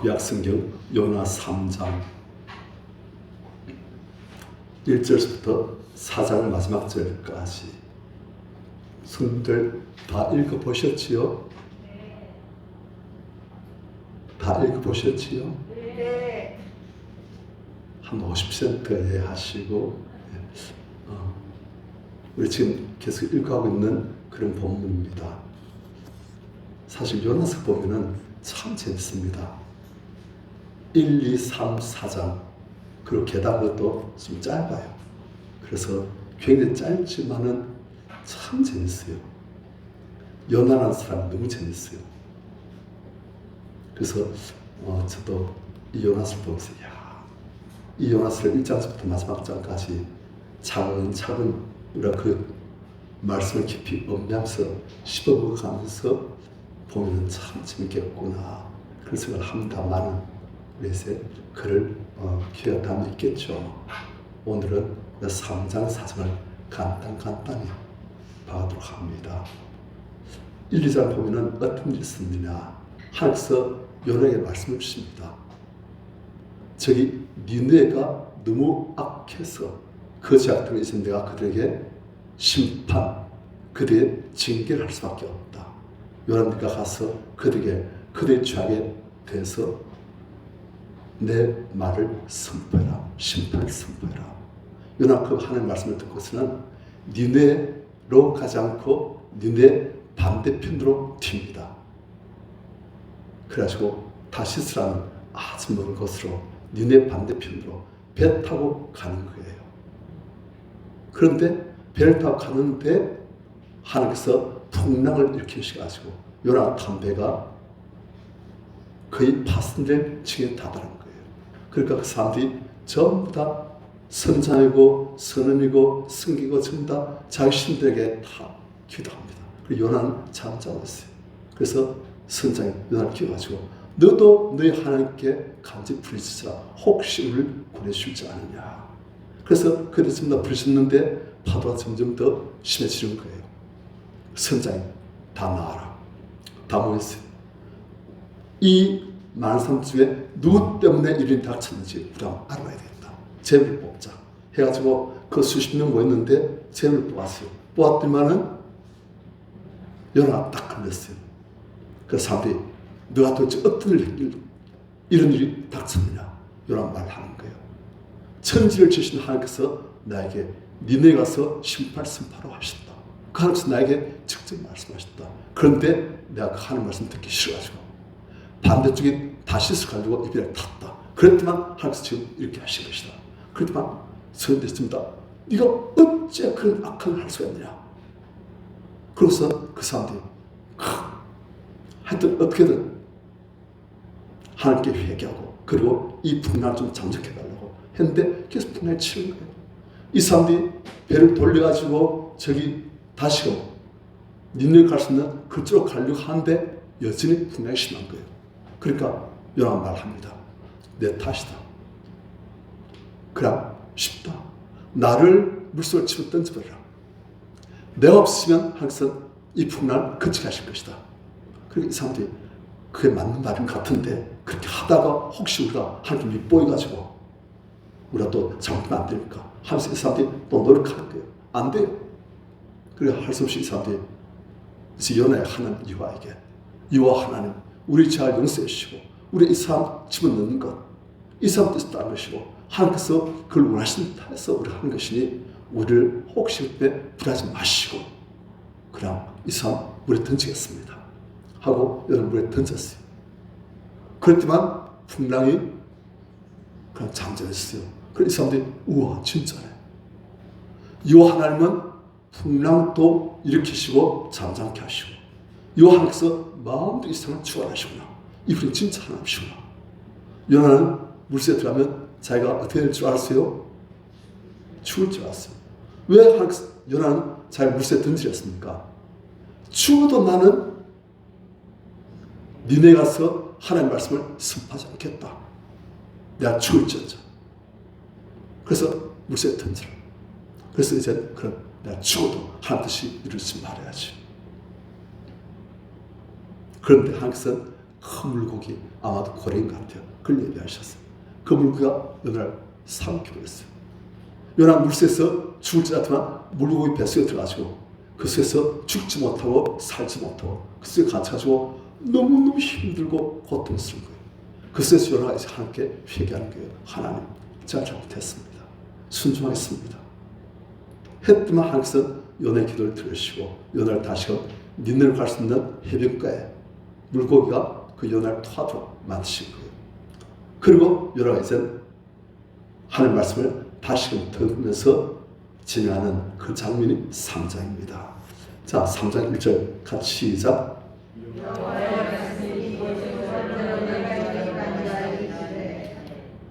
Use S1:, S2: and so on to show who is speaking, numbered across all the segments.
S1: 구약성경 요나 3장 1절부터 4장 마지막 절까지 성도들 다 읽어보셨지요? 다 읽어보셨지요? 한 50% 이해하시고 우리 지금 계속 읽어가고 있는 그런 본문입니다. 사실 요나서 보면은 참 재밌습니다. 1, 2, 3, 4장 그리고 게다가 그것도 좀 짧아요. 그래서 굉장히 짧지만은 참 재밌어요. 요나라는 사람 너무 재밌어요. 그래서 저도 이 요나서를 보면서 이 요나서를 1장부터 마지막 장까지 차근차근 우리가 그 말씀을 깊이 음미하면서 씹어먹어가면서 보면 참 재밌겠구나 그런 생각을 합니다만 그래서 글을 기회가 다 있겠죠. 오늘은 3장 4장을 간단히 봐도록 합니다. 1, 2장 보면은 어떤 일이 있었느냐 하나님께서 요나에게 말씀을 주십니다. 저기 니네가 너무 악해서 그 죄악들에 있어 내가 그들에게 심판, 그들의 징계를 할 수밖에 없다. 요나가 가서 그들에게 그들의 죄악에 대해서 내 말을 선포해라. 심판을 선포해라. 요나가 그 하나님의 말씀을 듣고서는 니네로 가지 않고 니네 반대편으로 튑니다. 그래가지고 다시스라는 아주 먼 곳으로 니네 반대편으로 배 타고 가는 거예요. 그런데 배를 타고 가는데 하나님께서 풍랑을 일으키셔가지고 요나가 탄 배가 거의 파손될 층에 다다른 거예요. 그러니까 그 사람들이 전부 다 선장이고 선원이고 승기고 전부 다 자기 신들에게 다 기도합니다. 그리고 요나는 잠 자고 있어요. 그래서 선장이 요나를 기도가지고 너도 너희 하나님께 간절히 부르짖으라. 혹시 우리를 구해주지 않느냐. 그래서 그들 전부 다 부르짖는데 파도가 점점 더 심해지는 거예요. 선장이 다 나와라. 다 모였어요. 이 많은 사람 중에 누구 때문에 이런 닥쳤는지 우리가 알아야 되겠다. 제비를 뽑자 해가지고 그 수십 명 모였는데 제비를 뽑았어요. 뽑았더니만은 요나가 딱 걸렸어요. 그래서 사람들이 너가 도대체 어떤 이런 일이 닥쳤느냐 요나가 말하는 거예요. 천지를 지으신 하나님께서 나에게 니네 가서 심판 선포하라고 하셨다. 그 하나님께서 나에게 직접 말씀하셨다. 그런데 내가 그 하나님 말씀 듣기 싫어가지고 반대쪽에 다시스 가지고 이별을 탔다. 그랬더만 하나님께서 지금 이렇게 하신 것이다. 그랬더만 선대했습니다. 네가 어째 그런 악한 걸 할 수가 있느냐. 그러고서 그 사람들이 하여튼 어떻게든 하나님께 회개하고 그리고 이 풍랑을 좀 잠적해달라고 했는데 계속 풍랑이 치는 거예요. 이 사람들이 배를 돌려가지고 저기 다시고 니네 갈 수 있는 그쪽으로 가려고 하는데 여전히 풍랑이 심한 거예요. 그러니까 요나가 말합니다. 내 탓이다. 그럼 쉽다. 나를 물속에 치고 던져버리라. 내가 없으면 하나님께서 이 풍랑을 근처하실 것이다. 그리고 이 사람들이 그게 맞는 말인 것 같은데 그렇게 하다가 혹시 우리가 하나님께 밉보여가지고 우리가 또 잘못하면 안 되니까 하면서 이 사람들이 또 노력하는 거예요. 안 돼요. 그래서 할 수 없이 이 사람들이 그래서 요나의 하나님 여호와에게 여호와 하나님 우리 죄를 용서해 주시고 우리 이 사람 집어넣는 것 이 사람 뜻을 따른 것이고 하나님께서 그걸 원하시는 타에서 우리가 하는 것이니 우리를 혹시 그때 불하지 마시고 그냥 이 사람 물에 던지겠습니다 하고 여러분 물에 던졌어요. 그랬지만 풍랑이 그냥 잠잠했어요. 그래서 이 사람들이 우와 진짜네. 여호와 하나님은 풍랑도 일으키시고 잠잠케 하시고 여호와 하나님께서 마음도 이 세상을 주관하시구나. 이분이 진짜 하나님이시구나. 요나는 물속에 들어가면 자기가 어떻게 될 줄 알았어요? 죽을 줄 알았어요. 왜 하나님께서 요나는 자기를 물속에 던지렸습니까? 죽어도 나는 니네 가서 하나님의 말씀을 선포하지 않겠다. 내가 죽을지어다. 그래서 물속에 던지라. 그래서 이제 그럼 내가 죽어도 하나님 뜻이 이루어지지 말아야지. 그런데 하나님께서는 큰 물고기, 아마도 고래인 것 같아요. 그걸 예비하셨어요. 그 물고기가 어느 날 3kg였어요. 요나 물새에서 죽을 줄 알았지만 물고기 뱃속에 들어가지고 그 속에서 죽지 못하고 살지 못하고 그 속에 갇혀가지고 너무너무 힘들고 고통스러운 거예요. 그 속에서 요나가 이제 하나님께 회개하는 거예요. 하나님, 제가 잘못했습니다. 순종하겠습니다. 했더만 하나님께서 요나의 기도를 들으시고 요나를 다시금 니느웨로 갈 수 있는 해변가에 물고기가 그 요나를 토하도록 만드신 거예요. 그리고 요나가 이제 하나님 말씀을 다시금 들으면서 진행하는 그 장면이 3장입니다. 자, 3장 1절 같이 시작.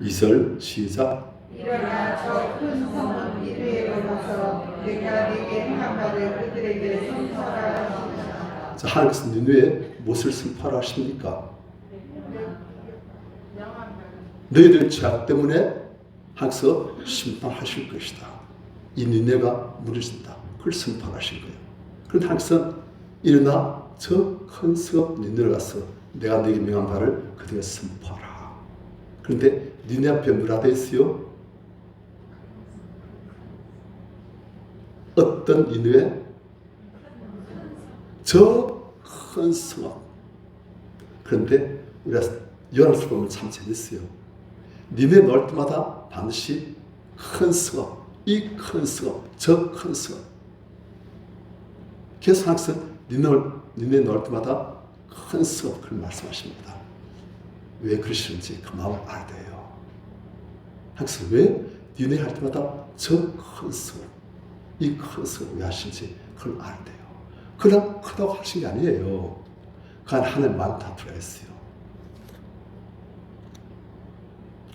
S1: 2절 시작.
S2: 일어나 저 큰 성은 니느웨로 가서 내가 네게 행한 바를 그들에게 선포하라 하시니라.
S1: 자, 하나님께서 니느웨에 무엇을 선포하라 하십니까? 너희들 죄악 때문에 하나님께서 심판하실 것이다. 이 니느웨가 무너진다. 그걸 선포하신 거예요. 그런데 하나님께서 일어나 저 큰 성읍 니느웨로 가서 내가 네게 명한 바를 그들에게 선포하라. 그런데 니느웨 앞에 뭐라 되어 있어요? 어떤 니느웨? 저 큰 성읍. 그런데 우리가 요나서 보면 참 재밌어요. 니느웨 넣을 때마다 반드시 큰 성읍, 이 큰 성읍, 저 큰 성읍. 계속 항상 니느웨 넣을 때마다 큰 성읍 그걸 말씀하십니다. 왜 그러시는지 그 마음을 알아야 돼요. 항상 왜 니느웨 할 때마다 저 큰 성읍, 이 큰 성읍 왜 하시는지 그걸 알아야 돼요. 그냥 크다고 하신 게 아니에요. 그 안에 하나님의 마음 다 들어가 있어요.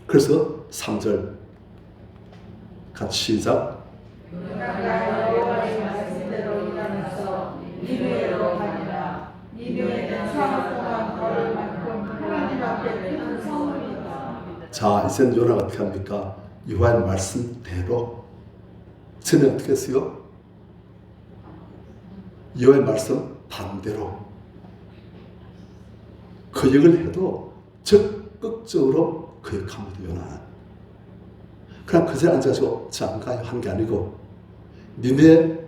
S1: 그래서 3절 같이 시작.
S2: 요나가 여호와의 말씀대로 일어나서 니느웨로 가니라. 니느웨는 사흘 동안 걸을 만큼 하나님 앞에 큰 성읍이다.
S1: 자, 이제 요나가 어떻게 합니까? 여호와의 말씀대로. 전에 어떻게 했어요? 여호와의 말씀 반대로. 그 역을 해도 적극적으로 그 역합니다. 요나는. 그냥 그 자리에 앉아서 장가요 한 게 아니고 니네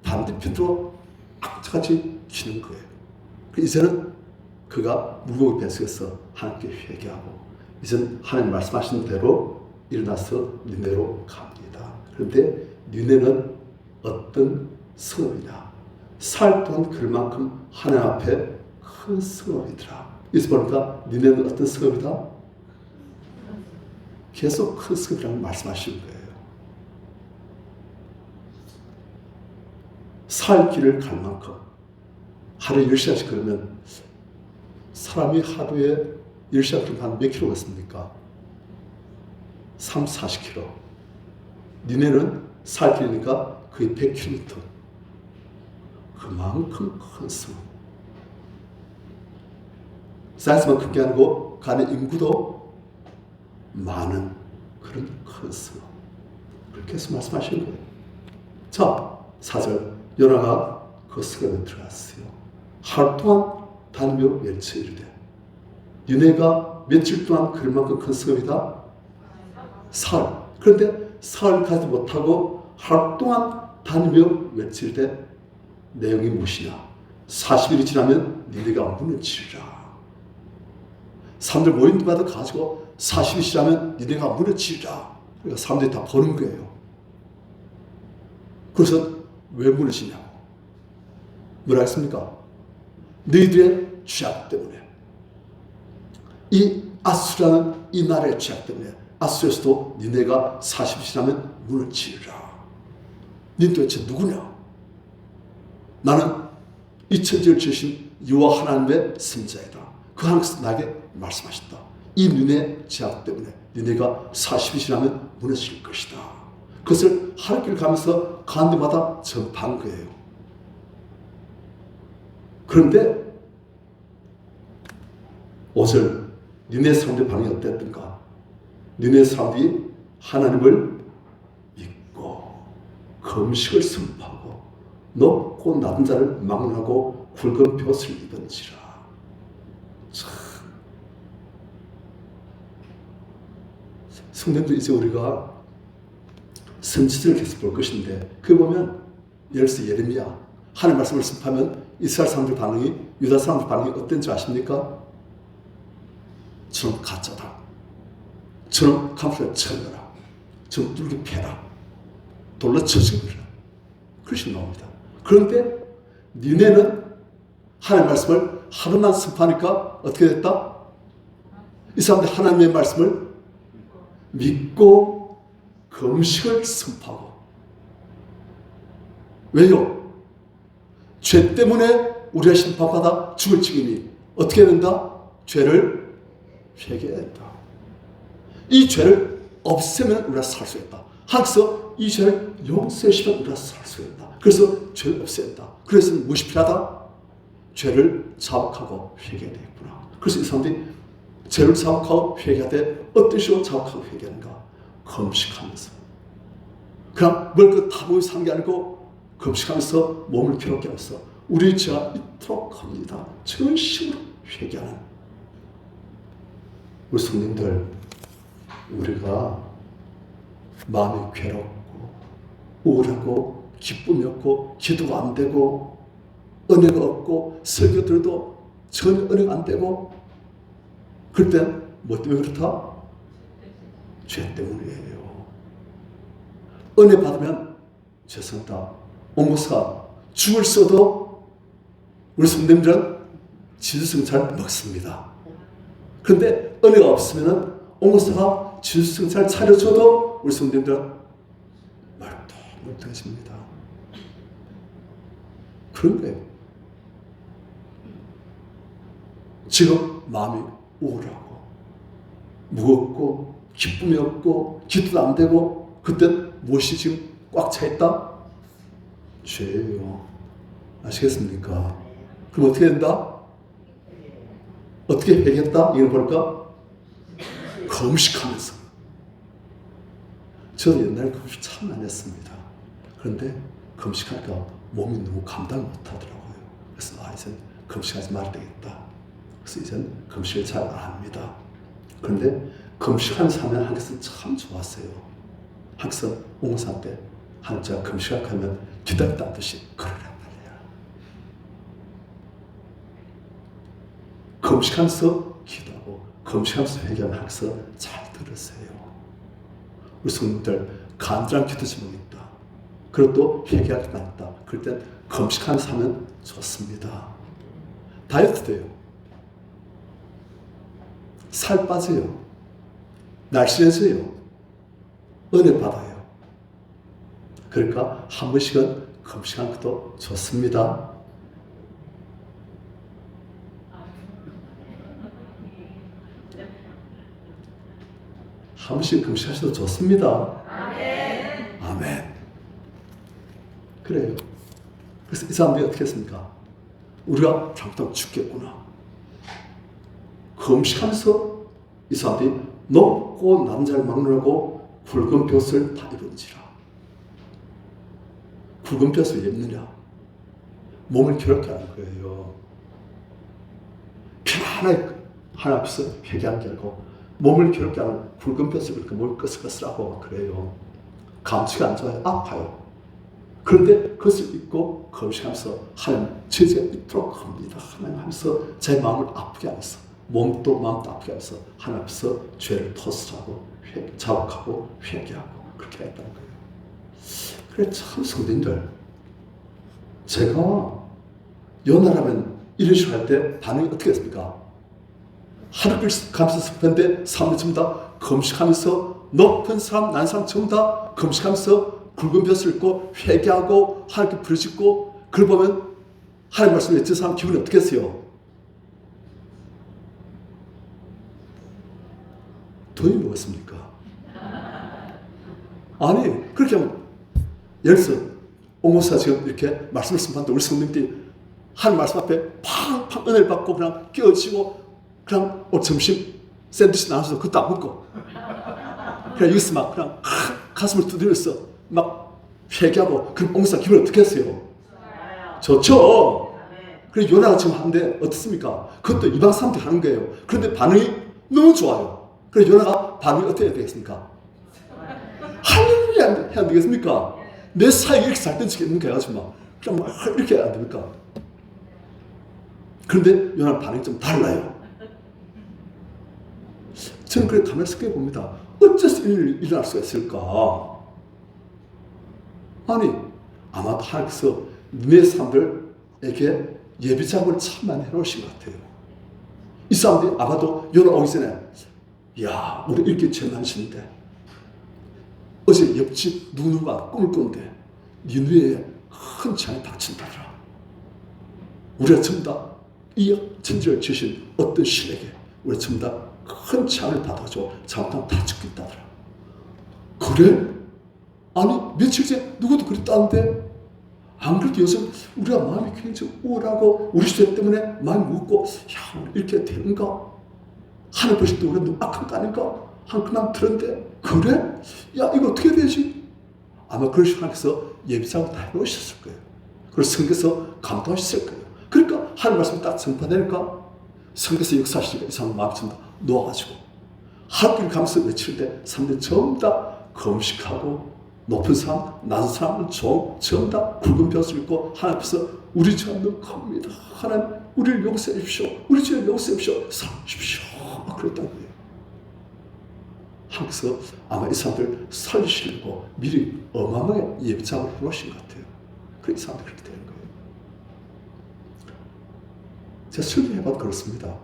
S1: 반대편으로 악착같이 치는 거예요. 이제는 그가 물고기 뱃속에서 하나님께 회개하고 이제는 하나님 말씀하신 대로 일어나서 니네로 갑니다. 그런데 니네는 어떤 성읍이냐? 살 동안 그만큼 하나님 앞에 큰 성읍이더라. 여기서 보니까 니네는 어떤 성읍이다? 계속 큰 성읍이라고 말씀하시는 거예요. 살 길을 갈 만큼 하루에 10시간씩 걸으면 사람이 하루에 10시간 걸으면 한 몇 킬로 걷습니까? 3, 40킬로. 니네는 살 길이니까 거의 100km. 그만큼 큰 성읍. 사이즈만 큰 게 아니고 그 안에 인구도 많은 그런 큰 성읍. 그렇게 해서 말씀하시는 거예요. 자, 4절. 요나가 그 성읍에 들어갔어요. 하루 동안 다니며 외쳐 이르되. 니네가 며칠 동안 그럴만큼 큰 성읍이다? 사흘. 그런데 사흘 가지 못하고 하루 동안 다니며 외쳐 이르되 내용이 무엇이냐? 40일이 지나면 니네가 무너지리라. 사람들 모인 데마다 가지고 40일이 지나면 니네가 무너지리라. 그러니까 사람들이 다 보는 거예요. 그래서 왜 무너지냐고. 뭐라 했습니까? 너희들의 죄악 때문에. 이 아수라는 이 나라의 죄악 때문에 아수에서도 니네가 40일 지나면 무너지리라. 니 도대체 누구냐? 나는 이 천지를 지으신 여호와 하나님의 선자이다. 그 하나님께서 나에게 말씀하셨다. 이 니네 죄악 때문에 니네가 40일 지나면 무너질 것이다. 그것을 하루길 가면서 가는 데마다 전파한 거예요. 그런데 5절 니네 사람들의 반응이 어땠던가? 니네 사람들이 하나님을 믿고 금식을 선포하고 높고 낮은 자를 막론하고 굵은 벼슬 입은지라. 참 성도님들 이제 우리가 선지자를 계속 볼 것인데 그 보면 예를 들어서 예레미야 하나님 말씀을 습하면 이스라엘 사람들 반응이 유다 사람들 반응이 어땠는지 아십니까? 저놈 가짜다. 저놈 감수에 쳐내라. 저놈 뚫게 패라. 돌로 쳐죽이라. 그것이 나옵니다. 그런데 니네는 하나님의 말씀을 하루만 습하니까 어떻게 됐다? 이 사람들 하나님의 말씀을 믿고 금식을 선포하고 왜요? 죄 때문에 우리가 심판받아 죽을 지경이 어떻게 된다? 죄를 회개해야 된다. 이 죄를 없애면 우리가 살 수 있다. 하나님께서 이 죄를 용서해주시면 우리가 살 수 있다. 그래서 죄를 없애야 된다. 그래서 무엇이 필요하다? 죄를 자복하고 회개해야 되겠구나. 그래서 이 사람들이 죄를 자복하고 회개하되 어떤 식으로 자복하고 회개하는가? 금식하면서. 그냥 뭘 다 모여 사는 게 아니고 금식하면서 몸을 괴롭게 하면서 우리 죄가 이토록 합니다. 전심으로 회개하는 우리 성님들 우리가 마음이 괴롭고 우울하고 기쁨이 없고 기도가 안 되고 은혜가 없고 설교 들어도 전혀 은혜가 안 되고 그럴 땐 뭐 때문에 그렇다? 죄 때문이에요. 은혜 받으면 죄송합니다. 옹모사 죽을 써도 우리 성도님들은 지수성찬 먹습니다. 그런데 은혜가 없으면 옹모사가 지수성찬 차려줘도 우리 성도님들은 말똥말똥해집니다. 그런 거예요. 지금 마음이 우울하고 무겁고 기쁨이 없고 기도도 안 되고 그땐 무엇이 지금 꽉 차 있다? 죄예요. 아시겠습니까? 그럼 어떻게 된다? 어떻게 회개했다? 이걸 볼까? 금식하면서. 저도 옛날에 금식 참 많이 했습니다. 그런데 금식하니까 몸이 너무 감당을 못하더라고요. 그래서 이제 금식하지 말아야 되겠다. 그래서 이제는 금식을 잘 안 합니다. 그런데 금식하면서 하면 하나님께서 참 좋았어요. 항상 옹사 때 하나님 제가 금식하면 기다렸다는 듯이 그러란 말이야. 금식하면서 기도하고 금식하면서 회개하면 하나님께서 잘 들으세요. 우리 성도들 간절한 기도 제목이 있다. 그리고 또 회개할 때가 있다. 그럴 땐 금식하면서 하면 좋습니다. 다이어트 돼요. 살 빠져요. 날씬해져요. 은혜 받아요. 그러니까 한 번씩은 금식하는 것도 좋습니다. 한 번씩 금식하셔도 좋습니다. 아멘. 아멘. 그래요. 그래서 이 사람들이 어떻게 했습니까? 우리가 잘못하면 죽겠구나. 금식하면서 이 사람들이 높고 남자를 막느라고 굵은 벼슬 다 입은지라. 굵은 벼슬 왜 입느냐? 몸을 괴롭게 하는 거예요. 편안하게 하나님 앞에서 회개하는 게 아니고 몸을 괴롭게 하는 굵은 벼슬 그렇게 몸을 끄스끄스하고 그래요. 감치가 안 좋아요. 아파요. 그런데 그것을 입고 금식하면서 하나님 제재가 있도록 합니다. 하나님 하면서 제 마음을 아프게 하면서 몸도 마음도 아프게 하면서 하나님 앞에서 죄를 토스하고 자복하고 회개하고 그렇게 했다는 거예요. 그래 참 성도님들 제가 요나라면 이런 식으로 할 때 반응이 어떻게 했습니까? 하루를 감싸서 습했는데 사람들 전부 다 금식하면서 높은 사람 난 사람 전부 다 금식하면서 굵은 벼슬 입고 회개하고 하나님께 부르짖고 그걸 보면 하나님 말씀을 외치는 사람 기분이 어떻게 했어요? 돈이 뭐겠습니까? 아니 그렇게 하면 예를 들어서 옹호사 지금 이렇게 말씀을 선포하는데 우리 성도님들이 하나님 말씀 앞에 팡팡 은혜를 받고 그냥 끼어지고 그냥 점심 샌드위치 나눠서 그것도 안 먹고 그냥 여기서 막 그냥 가슴을 두드려서 막 회개하고 그럼 옹호사 기분 어떻게 했어요? 좋죠? 그래 요나가 지금 하는데 어떻습니까? 그것도 이방 사람들이 하는 거예요. 그런데 반응이 너무 좋아요. 그래서 요나가 반응이 어떻게 해야 되겠습니까? 할렐루야 해야 안 되겠습니까? 내 사이에 이렇게 잘 던지겠는가 해가지고 막 그냥 막 이렇게 해야 안 됩니까? 그런데 요나는 반응이 좀 달라요. 저는 그래 가만히 생각해 봅니다. 어째서 일이 일어날 수가 있을까? 아니 아마도 하나님께서 네 사람들에게 예비 작업을 참 많이 해놓으신 것 같아요. 이 사람들이 아마도 요나 오기 전에 야 우리 이렇게 재난신인데 어제 옆집 누구누가 꿈을 꿨는데 니누에 큰 재난이 닥친다더라. 우리가 전부 다 이 천지를 지으신 어떤 신에게 우리가 전부 다 큰 재난을 받아가지고 잘못하면 다 죽겠다더라. 그래? 아니 며칠 전에 누구도 그랬다는데 안 그래도 요즘 우리가 마음이 굉장히 우울하고 우리 죄 때문에 마음이 무겁고 야 우리 이렇게 되는가? 하늘 보실 때 우리가 너무 악한 거 아닌가? 한그만 들었는데 그래? 야 이거 어떻게 되지? 아마 그런 식으로 하나님께서 예비작을 다 해놓으셨을 거예요. 그래서 성경에서 감동하셨을 거예요. 그러니까 하나님 말씀이 딱 전파되니까 성경에서 역사하시니까 이 사람 마음이 전부 다 놓아가지고 하늘길 가면서 외칠 때 사람들이 전부 다 검식하고 높은 사람, 낮은 사람은 전부 다 굵은 벼슬 입고 하나님 앞에서 우리 죄는 너무 큽니다. 하나님 우리를 용서해 주십시오. 우리 죄를 용서해 주십시오. 살려주십시오. 막 그랬다는 거예요. 하나님께서 아마 이 사람들 살리시려고 미리 어마어마하게 예비작을 해놓으신 것 같아요. 그래서 이 사람들이 그렇게 되는 거예요. 제가 설교해봐도 그렇습니다.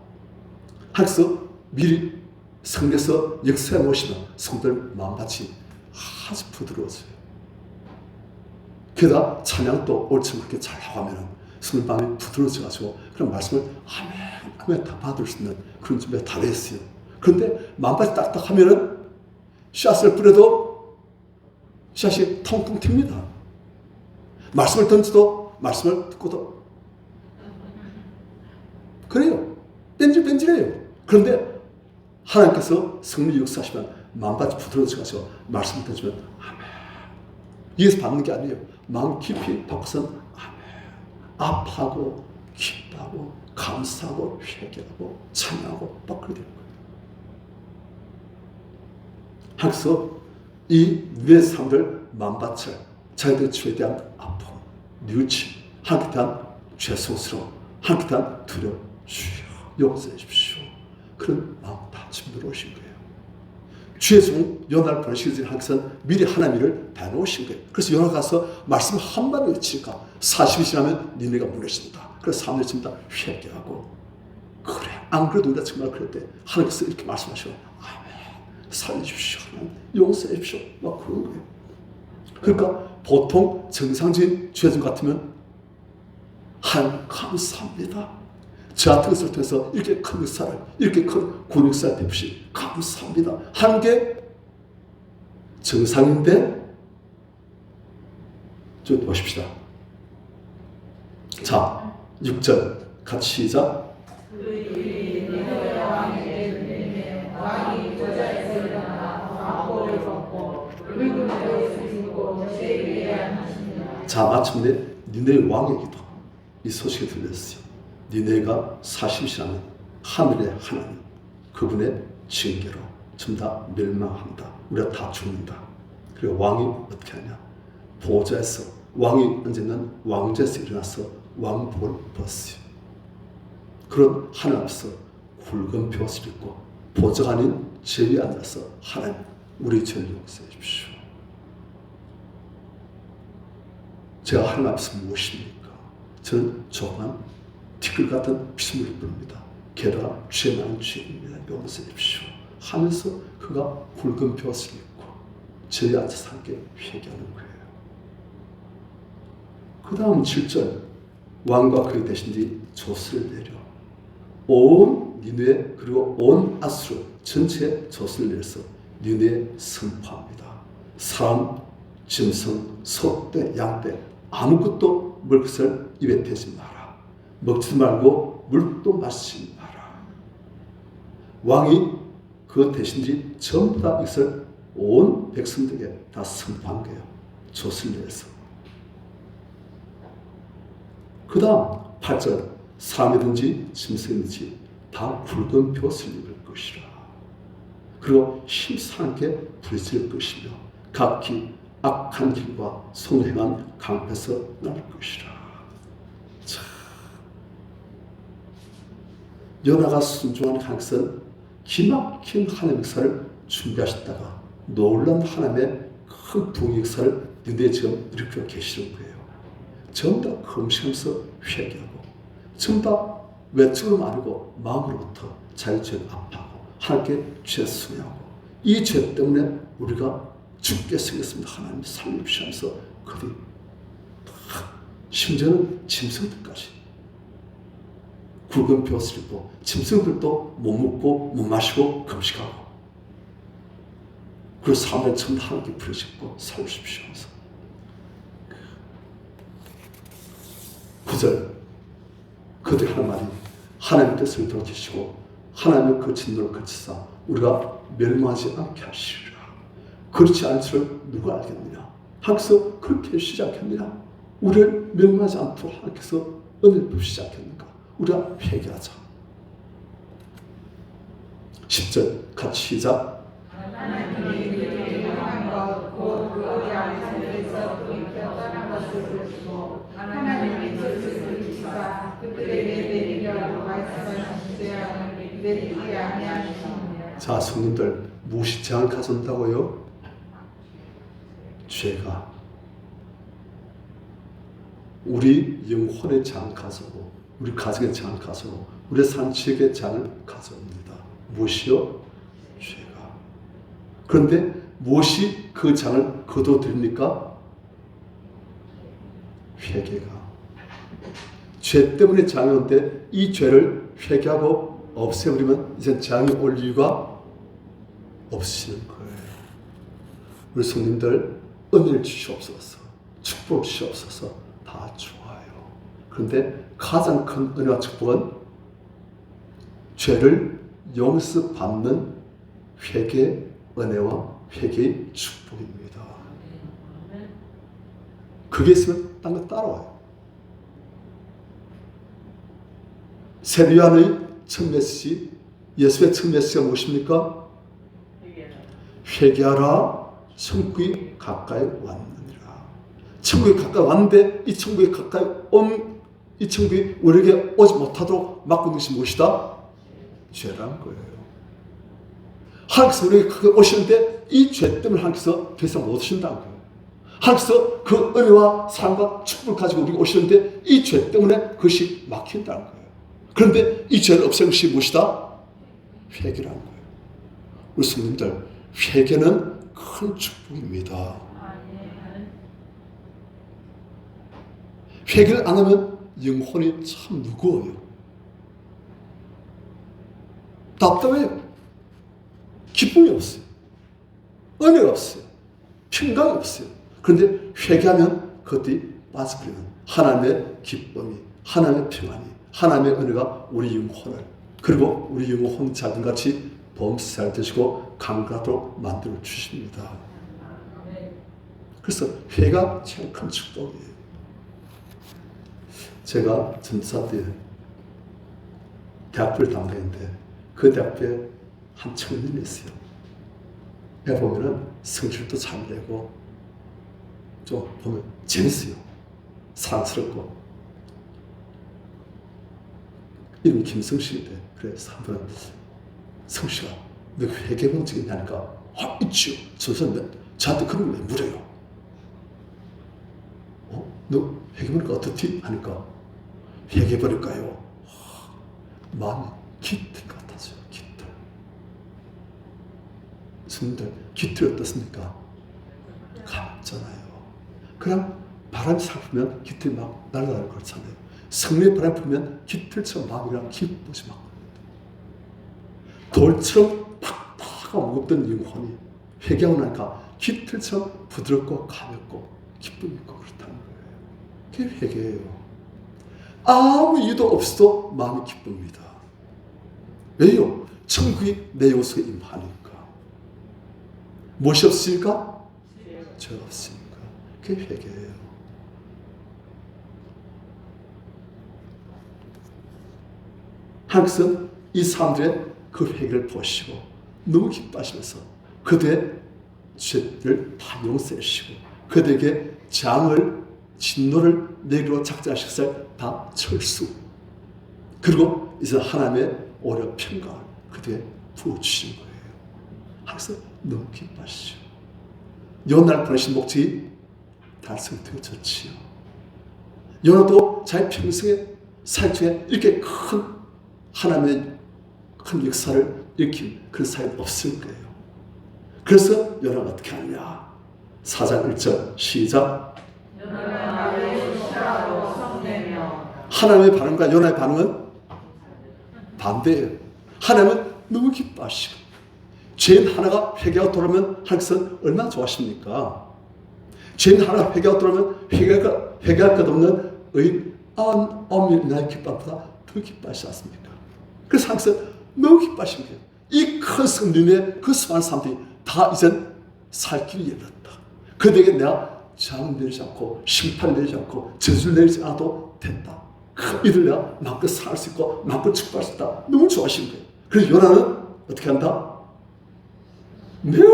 S1: 하나님께서 미리 성경에서 역사해 놓으시면 성도들 마음밭이 아주 부드러워져요. 게다가 찬양도 옳지 그렇게 잘 나가면 성도 마음이 부드러워져가지고 그런 말씀을 아멘, 아멘 다 받을 수 있는 그런 준비가 다 됐어요. 그런데 마음밭이 딱딱하면은 씨앗을 뿌려도 씨앗이 텅텅 튑니다. 말씀을 던져도 말씀을 듣고도 그래요. 뺀질뺀질해요. 그런데 하나님께서 성령 역사하시면 마음밭이 부드러워져서 말씀을 던지면 아멘. 위에서 받는 게 아니에요. 마음 깊이 받고선 아멘. 아파하고 기뻐하고 감사하고 회개하고 찬양하고 막 그렇게 되는 거예요. 하나님께서 이 내 사람들 마음밭을 자기들 죄에 대한 아픔, 뉘우침, 하나님께 대한 죄송스러움, 하나님께 대한 두려움, 주여 용서해 주십시오. 그런 마음 다 준비해 오신 거예요. 주의 종 요나를 보내시기 전에 하나님께서 미리 하나님을 다 놓으신 거예요. 그래서 요나 가서 말씀 한마디 외치니까 40이 지나면 니네가 무너진다. 그래서 사람들이 전부 다 회개하고 그래 안 그래도 우리가 정말 그럴 때 하나님께서 이렇게 말씀하시고 아멘 살려주십시오. 용서해 주십시오. 막 그런 거예요. 그러니까 보통 정상적인 죄종 같으면 하나님 감사합니다. 저 같은 것을 통해서 이렇게 큰 역사를, 이렇게 큰 구원 역사를 베푸시 감사합니다. 하는 게 정상인데, 좀 보십시다. 자, 6절 같이 시작. 자, 마침내 니네 왕에게도 이 소식이 들렸어요. 니네가 40이 지나면 하늘의 하나님 그분의 징계로 전부 다 멸망한다. 우리가 다 죽는다. 그리고 왕이 어떻게 하냐? 보좌에서 왕이 언제는 왕좌에서 일어나서 왕복을 벗어요. 그런 하나님 앞에서 굵은 벼슬 입고 보좌가 아닌 제 위에 앉아서 하나님 우리 죄를 용서해 주십시오. 제가 하나님 앞에서 무엇입니까? 저는 조그만 티끌 같은 피눈물을 뿌립니다. 게다가 죄 많은 죄인입니다. 용서해 주십시오. 하면서 그가 굵은 벼슬을 입고 죄에 앉아서 함께 회개하는 거예요. 그 다음 7절 왕과 그의 대신들이 조스를 내려 온 니느웨 그리고 온 아수르 전체에 조스를 내려서 니느웨에 선포합니다. 사람, 짐승, 소떼, 양떼 아무것도 먹을 것을 입에 대지 마라. 먹지도 말고 물도 마시지 마라. 왕이 그 대신들이 전부 다 이것을 온 백성들에게 다 선포한 거예요. 조스를 내려서. 그 다음 8절 사람이든지 짐승이든지 다 굵은 벼슬을 입을 것이라. 그리고 힘상하게 부딪힐 것이며 각기 악한 길과 손을 행한 강에서 나올 것이라. 자, 요나가 순종한 하나님께서는 기막힌 하나님의 역사를 준비하셨다가 놀라운 하나님의 큰 부흥의 역사를 너희들이 지금 일으켜 계시는 거예요. 전부 다 금식하면서 회개하고 전부 다 외적으로 아니고 마음으로부터 자기 죄를 아파하고 하나님께 죄 수용하고 이 죄 때문에 우리가 죽게 생겼습니다. 하나님 살립시면서 그들이 심지어는 짐승들까지 굵은 벼슬 입고 짐승들도 못 먹고 못 마시고 금식하고 그리고 사람을 전부 하나님께 부르짖고 살리십시오 하면서 9절 그들이 하는 말이 하나님의 뜻을 돌이키시고 하나님의 그 진노를 그치사 우리가 멸망하지 않게 하시리라. 그렇지 않을 줄 누가 알겠느냐. 하나님께서 그렇게 해주시지 않겠느냐. 우리를 멸망하지 않도록 하나님께서 은혜를 베푸시지 않겠는가. 우리가 회개하자. 10절 같이 시작.
S2: 하나님이 그들에게 행한 것 곧 그들이 안에서 돌이켜 떠난 것을 보시고 하나님의 뜻을 지키사 그들에게 내리려고 말씀하신 죄악을 내리지 아니하시느니라.
S1: 자, 성님들 무엇이 재앙을 가져온다고요? 죄가 우리 영혼의 재앙을 가져오고 우리 가정의 재앙을 가져오고 우리 산지역의 재앙을 가져옵니다. 무엇이요? 죄가. 그런데 무엇이 그 재앙을 거둬들입니까? 회개가. 죄 때문에 재앙이 오는데 이 죄를 회개하고 없애버리면 이제 재앙이 올 이유가 없으시는 거예요. 우리 성님들 은혜를 주시옵소서, 축복 주시옵소서. 다 좋아요. 그런데 가장 큰 은혜와 축복은 죄를 용서받는 회개의 은혜와 회개의 축복입니다. 그게 있으면 딴 거 따라와요. 세비안의 첫 메시지, 예수의 첫 메시지가 무엇입니까? 회개하라, 천국이 가까이 왔느니라. 천국이 가까이 왔는데 이 천국이 가까이 온 이 천국이 우리에게 오지 못하도록 막고 있는 것이 무엇이다? 죄라는 거예요. 하나님께서 우리에게 가까이 오시는데 이 죄 때문에 하나님께서 더 이상 못 오신다는 거예요. 하나님께서 그 은혜와 사랑과 축복을 가지고 우리가 오시는데 이 죄 때문에 그것이 막힌다는 거예요. 그런데 이 죄를 없애는 것이 무엇이다? 회개라는 거예요. 우리 성도님들, 회개는 큰 축복입니다. 회개를 안 하면 영혼이 참 무거워요. 답답해요. 기쁨이 없어요. 은혜가 없어요. 평강이 없어요. 그런데 회개하면 그것이 빠져버리는 하나님의 기쁨이, 하나님의 평안이, 하나님의 은혜가 우리 영혼을, 그리고 우리 영혼 자금같이 범사를 되시고 강가도록 만들어 주십니다. 그래서 회개가 제일 큰 축복이에요. 제가 전사 때 대학교를 다녔는데 그 대학교에 한 청년이 있어요. 배 보면은 성실도 잘 내고 좀 보면 재밌어요. 사랑스럽고. 이름이 김성실인데 그래서 한번 성실아 너 회개 본 적이 있냐니까 있지요. 저한테 그런 걸 왜 물어요? 너 회개 보니까 어떻지? 하니까 회개 버릴까요? 마음이 깃털 같아져요. 깃털. 스님들 깃털이 어떻습니까? 가볍잖아요. 그냥 바람이 싹 불면 깃털이 막 날아다니고 그렇잖아요. 성령의 바람이 불면 깃털처럼 마음이 그냥 기쁘지 막 돌처럼 팍팍하고 무겁던 영혼이 회개하고 나니까 깃털처럼 부드럽고 가볍고 기쁨이 있고 그렇다는 거예요. 그게 회개예요. 아무 이유도 없어도 마음이 기쁩니다. 왜요? 천국이 내 요소에 임하니까. 무엇이 없으니까? 죄가 없으니까. 그게 회개예요. 하나님께서는 이 사람들의 그 회개를 보시고 너무 기뻐하시면서 그들의 죄를 다 용서해 주시고 그들에게 재앙을 진노를 내리로 작정하셨을 다 철수. 그리고 이제 하나님의 오히려 평강을 그들에게 부어주시는 거예요. 그래서 너무 기뻐하시죠. 요나를 보내신 목적이 달성되어졌지요. 요나도 자기 평생의 살 중에 이렇게 큰 하나님의 큰 역사를 일으킨 그런 사역이 없을 거예요. 그래서 요나가 어떻게 하느냐. 4장 1절 시작. 하나님의 반응과 요나의 반응은 반대예요. 하나님은 너무 기뻐하시고 죄인 하나가 회개하고 돌아오면 하나님께서는 얼마나 좋아하십니까? 죄인 하나가 회개하고 돌아오면 회개할 것 없는 의인 99명이나 기뻐보다 더 기뻐하시지 않습니까? 그래서 하나님께서 너무 기뻐하신 거예요. 이 큰 성륜에 그 수많은 사람들이 다 이젠 살 길이 열렸다. 그들에게 내가 재앙을 내리지 않고 심판을 내리지 않고 저주를 내리지 않아도 된다. 이들 내가 마음껏 살 수 있고 마음껏 축복할 수 있다. 너무 좋아하시는 거예요. 그래서 요나는 어떻게 한다? 매우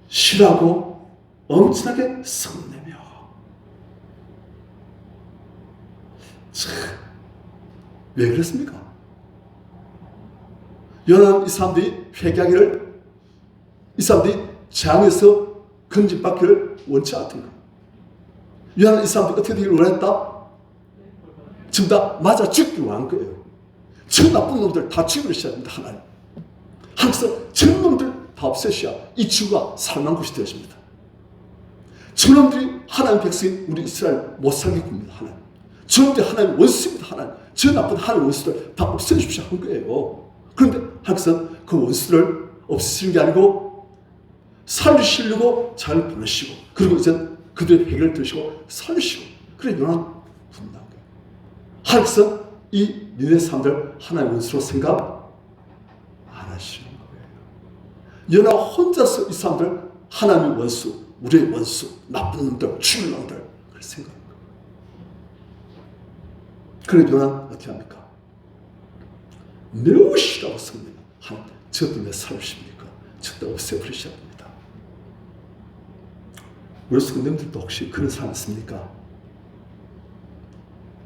S1: 싫어하고 엄청나게 성내며. 왜 그랬습니까? 요나는 이 사람들이 회개하기를, 이 사람들이 재앙에서 건진받기를 원치 않던 거예요. 요나는 이 사람들이 어떻게 되기를 원했다? 지금 다 맞아 죽기를 원한 거예요. 저 나쁜 놈들 다 죽이셔야 됩니다. 하나님. 하나님께서 저 놈들 다 없애셔야 이 지구가 살만한 곳이 되어집니다. 저 놈들이 하나님 백성인 우리 이스라엘 못 살게 굽니다. 하나님. 저 놈들이 하나님 원수입니다. 하나님. 저 나쁜 하나님 원수들 다 없애주십시오 한 거예요. 그런데 하나님께서 그 원수를 없애시는 게 아니고 살리시려고 잘 보내시고 그리고 이제 그들의 회개를 들으시고 살리시고 그래 요나는 분노한 거예요. 하나님께서 이 니네 사람들 하나의 원수로 생각 안 하시는 거예요. 요나 혼자서 이 사람들 하나님의 원수, 우리의 원수, 나쁜 놈들, 죽일 놈들 그렇게 생각하는 거예요. 그래 요나는 어떻게 합니까? 매우 싫어하고 성내며 하나님 저도 왜 살으십니까? 저도 없애버리셔야 합니다. 우리 성도님들도 혹시 그런 사람 있습니까?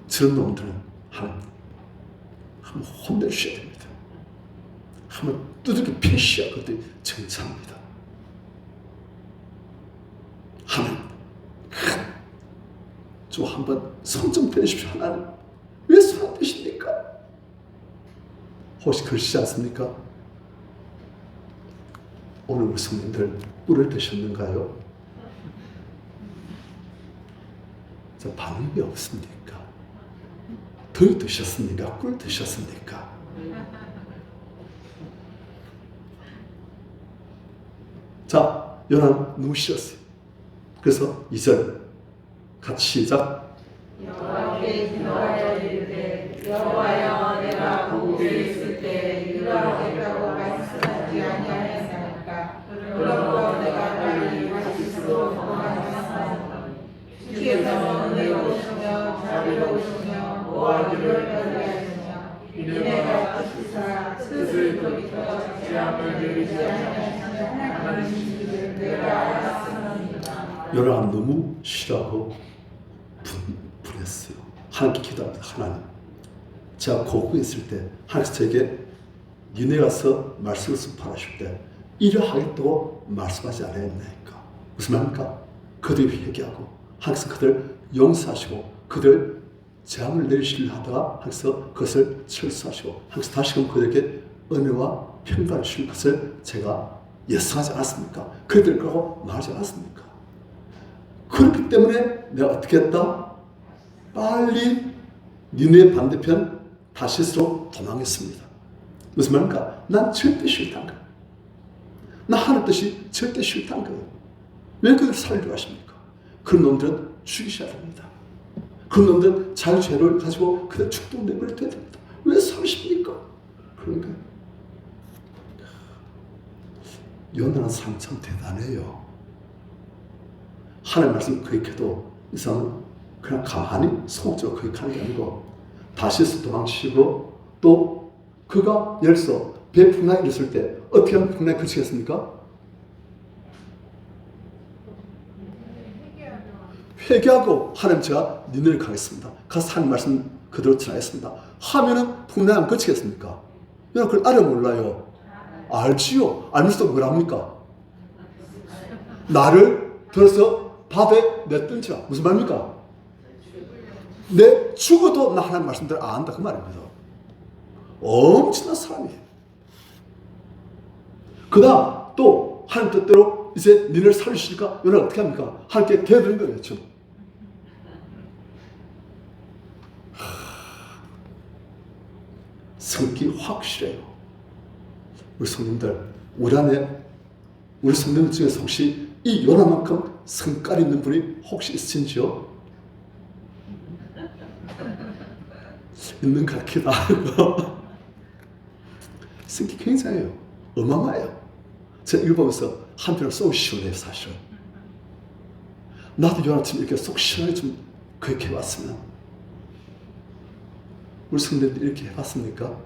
S1: 저런 놈들은 하나님 한번 혼내주셔야 됩니다. 한번 두들겨 패셔야 그것들이 정착합니다. 하나님 좀 한번 손 좀 대주십시오. 하나님 왜 손 안 대십니까? 혹시 그러시지 않습니까? 오늘 우리 성도님들 꿀을 드셨는가요? 자, 반응이 없습니까? 더 드셨습니까? 꿀 드셨습니까? 자, 요나는 너무 싫었어요. 그래서 2절 같이 시작.
S2: 여호와께 기도하여 이르되 여호와여 내가 고국에 있을 때 유라하겠다고 말씀하지 아니하였나이까. 그러므로 내가 빨리 다시스로 도망하였사오니 주께서 은혜로우시며 자비로우시며 모하기를 더디하시며 이내가 뜻이사 뜻을 돌이켜 재앙을 내리지 아니하시는 하나님이시기를 내가 알았으나이다.
S1: 요나는 너무 싫어하고 분했어요. 하나님께 기도합니다. 하나님, 제가 고국에 있을 때 하나님께서 저에게 니네 가서 말씀을 선포하실 때 이러하겠다고 말씀하지 않았나이까. 무슨 말입니까? 그들이 회개하고 하나님께서 그들 용서하시고 그들 재앙을 내리시려 하다가 하나님께서 그것을 철수하시고 하나님께서 다시금 그들에게 은혜와 평강을 주실 것을 제가 예상하지 않았습니까? 그들 거라고 말하지 않았습니까? 그렇기 때문에 내가 어떻게 했다? 빨리 니네 반대편 다시스로 도망했습니다. 무슨 말입니까? 난 절대 싫다는 거예요. 나 하늘 뜻이 절대 싫다는 거예요. 왜 그들 살리려 하십니까? 그런 놈들은 죽이셔야 됩니다. 그런 놈들은 자기 죄를 가지고 그들 축복 내버려야 됩니다. 왜 살리십니까? 그러니까 요나는 사람 참 대단해요. 하나님 말씀 거역해도 이 사람은 그냥 가만히 소극적으로 거역하는 게 아니고 다시스 도망치고 또 그가 예를 들어서 배 풍랑이 일었을 때 어떻게 하면 풍랑이 그치겠습니까? 회개하고 하나님 제가 니네를 가겠습니다. 가서 하나님 말씀 그대로 전하겠습니다. 하면은 풍랑이 안 그치겠습니까? 여러분 그걸 알아 몰라요? 알지요. 알면서도 뭐랍니까? 나를 들어서 바다에 내던지라. 무슨 말입니까? 내 죽어도 나 하나님 말씀대로 안 한다 그 말입니다. 엄청난 사람이에요. 그 다음 또 하나님 뜻대로 이제 니를 살리시니까 여러분 어떻게 합니까? 하나님께 대드는 거예요. 좀. 성격이 확실해요. 우리 성님들 우리 안에 우리 성도들 중에서 혹시 이 요나만큼 성깔 있는 분이 혹시 있으신지요? 있는 것 같기도 하고 성격이 굉장해요. 어마어마해요. 제가 읽어보면서 한편으로 속 시원해요. 사실은 나도 요나처럼 이렇게 속 시원하게 좀 그렇게 해봤으면. 우리 성도들 이렇게 해봤습니까?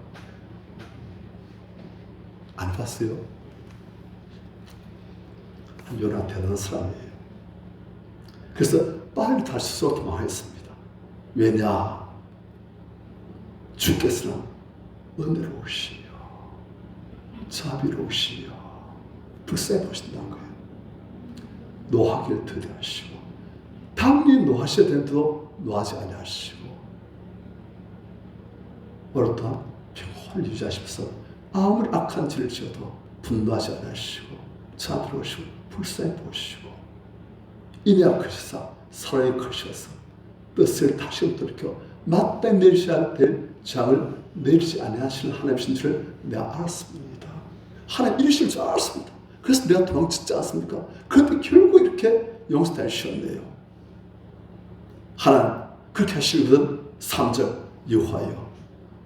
S1: 안 해봤어요? 요나 대단한 사람이에요. 그래서 빨리 다시스로 도망했습니다. 왜냐? 주께서는 은혜로우시며 자비로우시며 불쌍히 보신다는 거예요. 노하기를 더디하시고 당연히 노하셔야 되는데도 노하지 아니하시고 오랫동안 평온을 유지하시면서 아무리 악한 죄를 지어도 분노하지 아니하시고 자비로우시고 불쌍히 보시고 인약 크시사 사랑이 크셔서 뜻을 다시 돌이켜 마땅히 내리셔야 될 장을 내리지 아니하시는 하나님이신 줄을 내가 알았습니다. 하나님 이러실 줄 알았습니다. 그래서 내가 도망치지 않습니까? 그런데 결국 이렇게 용서되셨네요. 하나님 그렇게 하시거든 3절 여호와여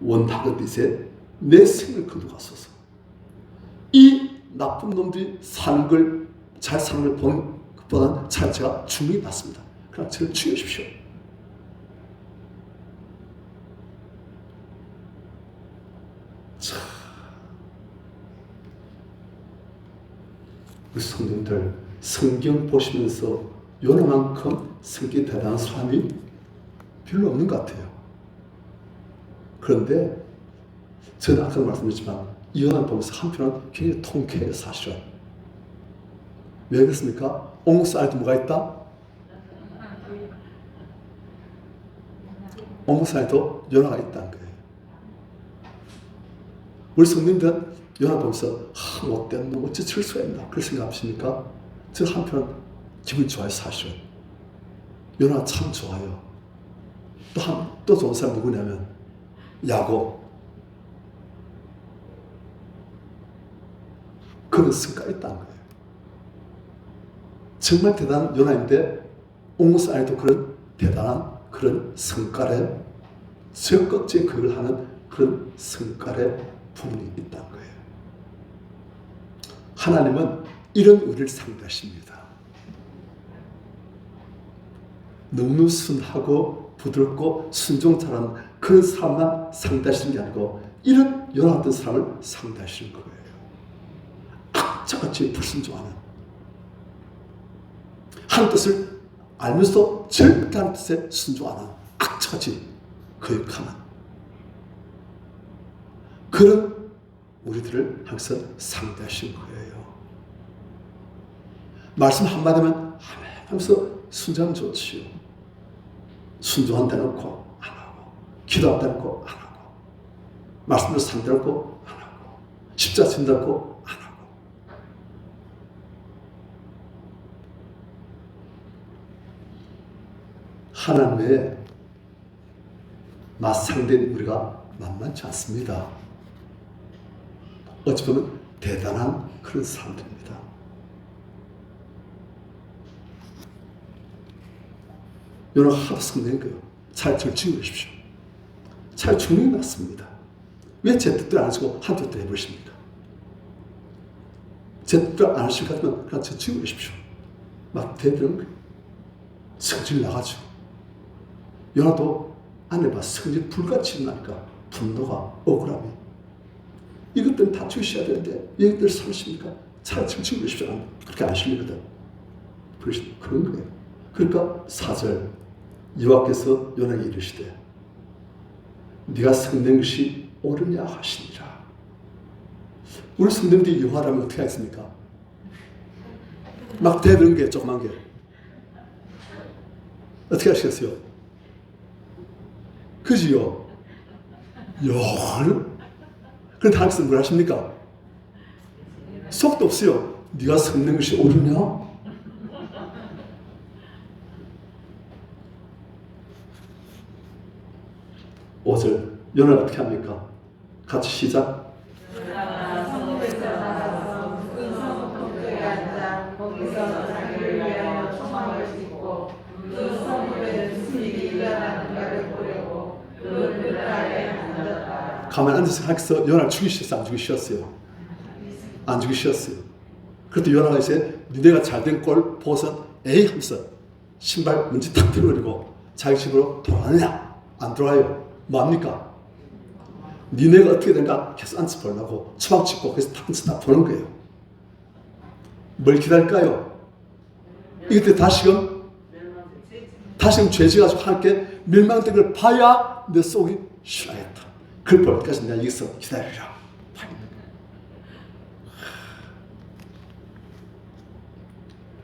S1: 원하건대 내 생을 거두가소서. 이 나쁜 놈들이 사는 걸 잘 사는 걸 보는 것보다는 잘 제가 죽는 게 낫습니다. 그럼 저를 죽여주십시오. 자, 우리 성도님들 성경 보시면서 요나만큼 성격이 대단한 사람이 별로 없는 것 같아요. 그런데 저는 아까 말씀드렸지만 이 요나를 보면서 한편은 굉장히 통쾌해요. 사실은. 왜 그렇습니까? 옹스 안에도 뭐가 있다? 옹스 안에도 요나가 있다는 거예요. 우리 성도님들은 요나 보면서 못된 놈 어찌 칠 수가 있나 그렇게 생각하십니까? 저 한편 기분이 좋아요. 사실은. 요나가 참 좋아요. 또 좋은 사람 누구냐면 야곱. 그런 성과가 있다는 거예요. 정말 대단한 요나인데 옹스 안에도 그런 대단한 그런 성깔에 적극적인 그걸 하는 그런 성깔의 부분이 있다는 거예요. 하나님은 이런 우리를 상대하십니다. 너무 순하고 부드럽고 순종 잘하는 그런 사람만 상대하시는 게 아니고 이런 요나 같은 사람을 상대하시는 거예요. 악착같이 불순종하는 한 뜻을 알면서 절대 한 뜻에 순종하는 악착같이 거역하는 그런 우리들을 항상 상대하신 거예요. 말씀 한마디면 하면서 순종하면 좋지요. 순종한다 놓고 안 하고 기도한다 놓고 안 하고 말씀을 산다 놓고 안 하고 십자가 진다 놓고 안 하고 하나님의 맞상대인 우리가 만만치 않습니다. 어찌 보면 대단한 그런 사람들입니다. 요나가 하도 성내는 거예요. 잘 죽여주십시오. 잘 죽는 게 낫습니다. 왜 제 뜻대로 안 하시고 한 뜻대로 해보십니까? 제 뜻대로 안 하실 것 같으면 그냥 저 죽여주십시오. 막 대드는 거예요. 성질 나가지고. 요나도 안에 봐 성질 불같이 나니까 분노가 억울함이 이것들은 다 주셔야 되는데 이것들 삼십니까? 차라리 지금 주십시오. 그렇게 안 실리거든. 그런 거예요. 그러니까 4절 여호와께서 요나에게 이르시되 네가 성낸 것이 옳으냐 하시니라. 우리 성도님들이 여호와라면 어떻게 하겠습니까? 막 대드는 게 조그만 게 어떻게 하시겠어요? 그지요? 여호와를? 그런데 하나님께서 뭘 하십니까? 속도 없어요. 네가 성낸 것이 옳으냐? 오절 요나는 어떻게 합니까? 같이 시작. 가만히 앉아서 하겠어. 요나를 죽이셨어요? 안 죽이셨어요? 안 죽이셨어요. 그래도 요나가 이제 니네가 잘된 꼴 보고서 에이 하면서 신발 먼지 탁 들어버리고 자기 집으로 돌아가느냐? 안 돌아가요. 뭐합니까? 니네가 어떻게 된가 계속 앉아서 보려고 처박 짚고 그래서 탁 보는 거예요. 뭘 기다릴까요? 이때 다시금 죄지가지고 함께 멸망된 걸 봐야 내 속이 시원하겠다. 그걸 볼 때까지 내가 여기서 기다리라.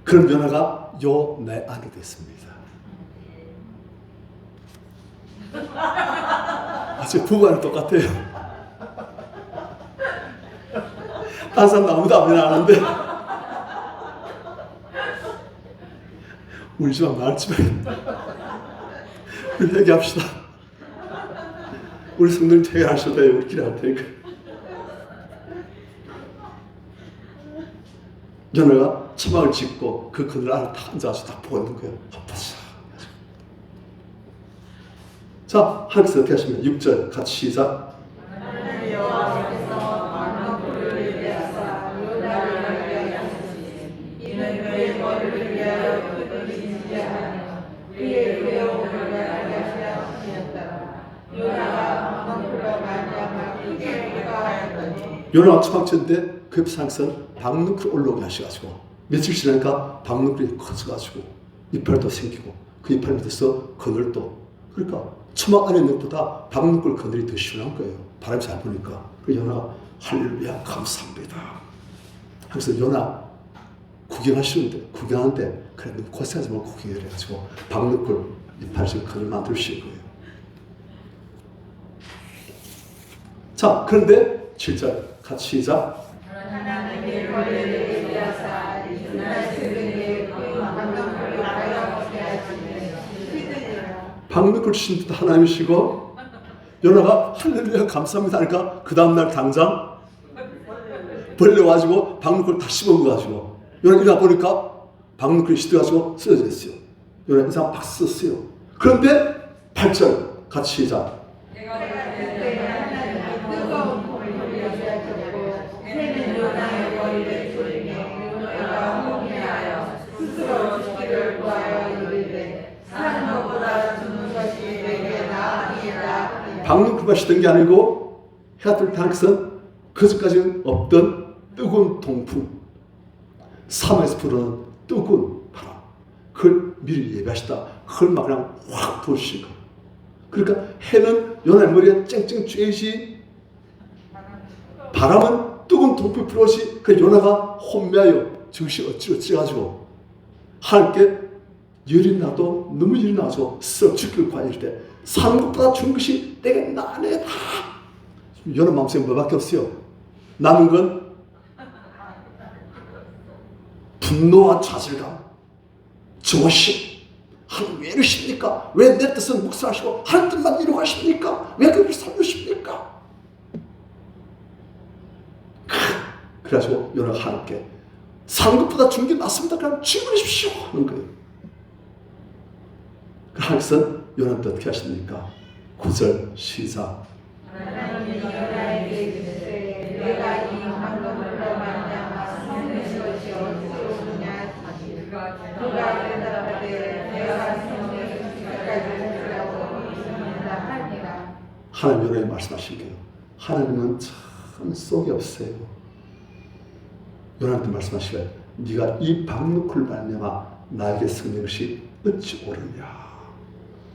S1: 그런 변화가 내 안에 됐습니다. 아주 부부와는 똑같아요. 다른 사람 아무도 안 하는데 우리 집안 말지만 우리 얘기합시다. 우리 성도님 퇴근하셔도 돼요. 우리끼리 할 테니까. 연애가 처박을 짚고 그 그늘 안에 다 앉아서 다 보고 있는 거예요. 자, 하나님께서 어떻게 하시면 6절 같이 시작. 요나가 처박쳤는데 그 옆에 하나님께서 박너클이 올라오게 하셔가지고 며칠 지나니까 박너클이 커져가지고 이파리도 생기고 그 이파리 밑에서 그늘도 그러니까 처막 안에 있는 것보다 박너클 그늘이 더 시원한 거예요. 바람이 잘 부니까. 그래서 요나가 할렐루야 감사합니다. 그래서 요나 구경하는데 그래 너무 고생하지 말고 구경을 해가지고 박너클 이파리 그늘 만드신 거예요. 자, 그런데 7절 같이 시작.
S2: 하나님의 권리를 얘기하사 이날 새벽에 박너클을 가여먹게 하시는 그들이라.
S1: 박너클 주신 분도 하나님이시고 요나가 할렐루야 감사합니다 하니까 그 다음날 당장 벌려가지고 박너클 다 씹어먹어가지고 요나 일어나 보니까 박너클이 시들어가지고 쓰러져 있어요. 요나 이상 팍 썼어요. 그런데 8절 같이 시작. 박너클 마시던 게 아니고 해가 뜰 때 하나님께서 그전까지는 없던 뜨거운 동풍, 사막에서 부르는 뜨거운 바람, 그걸 미리 예배하시다. 그걸 막 그냥 확 부으시고, 그러니까 해는 요나의 머리에 쨍쨍 쬐지, 바람은 뜨거운 동풍이 불어오시. 그 요나가 혼미하여 정신 어찌어찌 가지고 하나님께 열이 나도 너무 열이 나서 썩 죽기를 구하실 때 사는 것보다 좋은 것이 내게 나네다. 요나 마음속에 뭐밖에 없어요. 남은 건 분노와 좌절감, 조심. 하나님 왜 이러십니까? 왜 내 뜻은 묵살하시고 하나님 뜻만 이루고 하십니까? 왜 그렇게 살려십니까? 그래가지고 요나가 하나님께 사는 것보다 좋은 게 낫습니다. 그냥 죽여버리십시오 하는 거예요. 하나님께서 요나한테 어떻게 하십니까? 9절 시작.
S2: 하나님이 요나에게 이르시되 내가 이 황금으로 말미암아 성낸 것이 어찌오느냐 하시니 그가 대답하되 내가 성낸 것까지 하리라고 믿습니다 하니라.
S1: 하나님 요나에 말씀하신 거예요. 하나님은 참 참 속이 없어요. 요나한테 말씀하시길 네가 이 박노크를 말미암아 나에게 승리한 것이 어찌 옳으냐.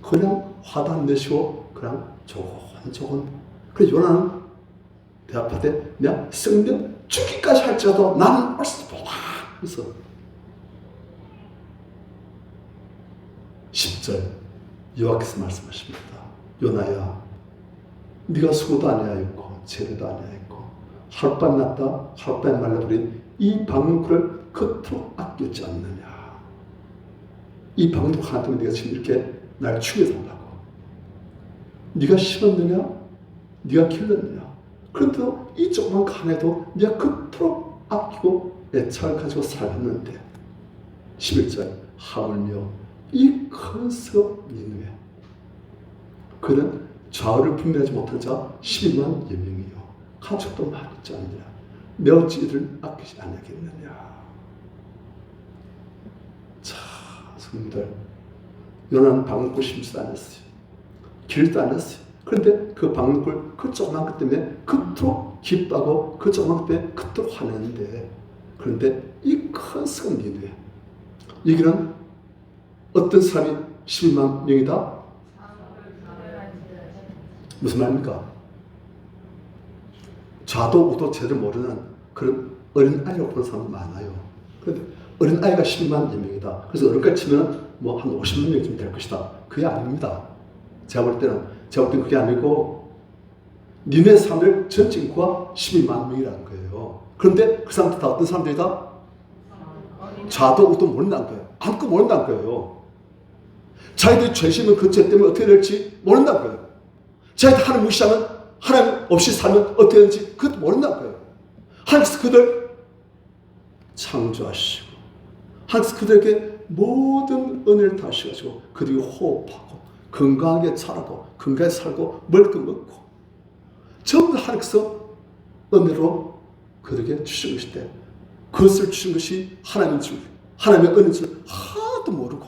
S1: 그냥 화도 안 내시고 그냥 조곤조곤. 그래서 요나는 대답하되 내가 승리면 죽기까지 할지라도 나는 올 수 없다. 그래서 10절 여호와께서 말씀하십니다. 요나야 네가 수고도 아니하였고 재래도 아니하였고 하룻밤 났다 하룻밤 말라버린 이 박농쿨을 그토록 아꼈지 않느냐. 이 박농쿨 하나 때문에 네가 지금 이렇게 날 죽여 산다고. 네가 심었느냐 네가 길렀느냐. 그런데도 이 조그만 칸에도 네가 그토록 아끼고 애착을 가지고 살았는데 11절 하물며 이 큰 성읍 니느웨 그는 좌우를 분별하지 못한 자 12만 여명이요 가축도 많이 있지 않느냐. 내 어찌 이들을 아끼지 않겠느냐. 자, 성도들 요나는 박농쿨 심지도 않았어요. 길도 않았어요. 그런데 그 박농쿨 그 조그만 것 때문에 그토록 기뻐하고 그 조그만 것 때문에 그토록 화내는데 그런데 이 큰 성읍 니느웨 여기는 어떤 사람이 12만 명이다? 무슨 말입니까? 좌도 우도 제대로 모르는 그런 어린 아이라고 보는 사람도 많아요. 그런데 어린 아이가 12만 명이다. 그래서 어른까지 치면 뭐 한 50만 명쯤 될 것이다. 그게 아닙니다. 제가 볼 때는 그게 아니고 니네 사람들 전체 인구가 12만 명이라는 거예요. 그런데 그 사람들 다 어떤 사람들이다? 좌도 우도 모른다는 거예요. 아무것도 모른다는 거예요. 자기들이 죄심은 그 죄 때문에 어떻게 될지 모른다는 거예요. 자기들 하나님 무시하면 하나님 없이 살면 어떻게 되는지 그것도 모른다는 거예요. 하나님께서 그들 창조하시고 하나님께서 그들에게 모든 은혜를 다 하셔가지고 그들이 호흡하고 건강하게 자라고 건강하게 살고 먹을 거 먹고 전부 하나님께서 은혜로 그들에게 주신 것인데 그것을 주신 것이 하나님인 줄 하나님의 은혜인 줄 하나도 모르고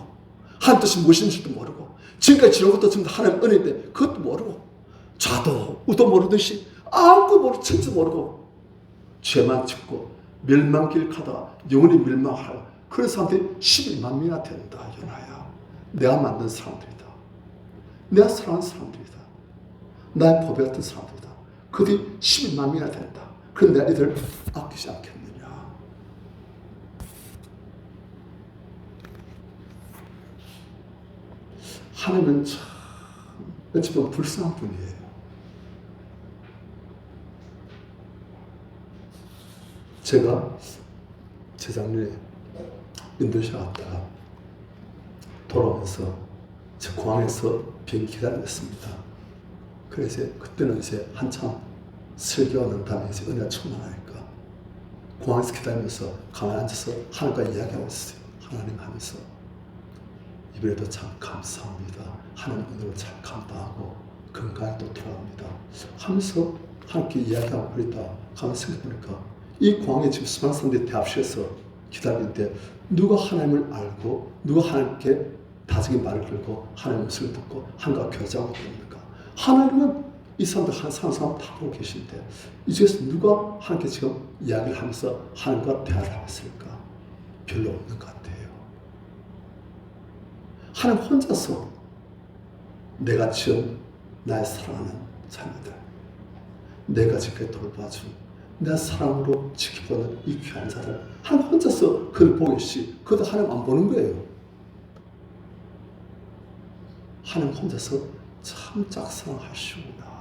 S1: 하나님 뜻이 무엇인지도 모르고 지금까지 지난 것도 전부 하나님의 은혜인데 그것도 모르고 좌도 우도 모르듯이 아무것도 모르고 천지도 모르고 죄만 짓고 멸망길 가다가 영원히 멸망할 그런 사람들이 11만 명이나 된다. 요나야 내가 만든 사람들이다. 내가 사랑하는 사람들이다. 나의 보배 같은 사람들이다. 그들이 11만 명이나 된다. 그런데 내가 이들을 아끼지 않겠느냐. 하나님은 참 어찌 보면 불쌍한 분이에요. 제가 재작년에 인도네시아 갔다가 돌아오면서 제 공항에서 비행기 기다렸습니다. 그래서 그때는 이제 한참 설교하는 다음에 이제 은혜가 충만하니까 공항에서 기다리면서 가만히 앉아서 하나님과 이야기하고 있어요. 하나님 하면서 이번에도 참 감사합니다. 하나님 은혜로 잘 감당하고 건강히 또 돌아옵니다. 하면서 함께 이야기하고 그러다 가만히 생각해보니까 이 공항에 지금 수많은 사람들이 대합실에서 기다리는데 누가 하나님을 알고 누가 하나님께 다정히 말을 걸고 하나님의 음성을 듣고 하나님과 교제하고 있습니까? 하나님은 이 사람들 한 사람 다 보고 계신데 이 중에서 누가 하나님께 지금 이야기를 하면서 하나님과 대화를 하고 있을까? 별로 없는 것 같아요. 하나님 혼자서 내가 지은 나의 사랑하는 자녀들 내가 지금까지 돌봐준 내 사랑으로 지켜보는 이 귀한 자들 하나님 혼자서 그를 보고 계시 그것도 하나님 안 보는 거예요. 하나님 혼자서 참 짝사랑하시구나.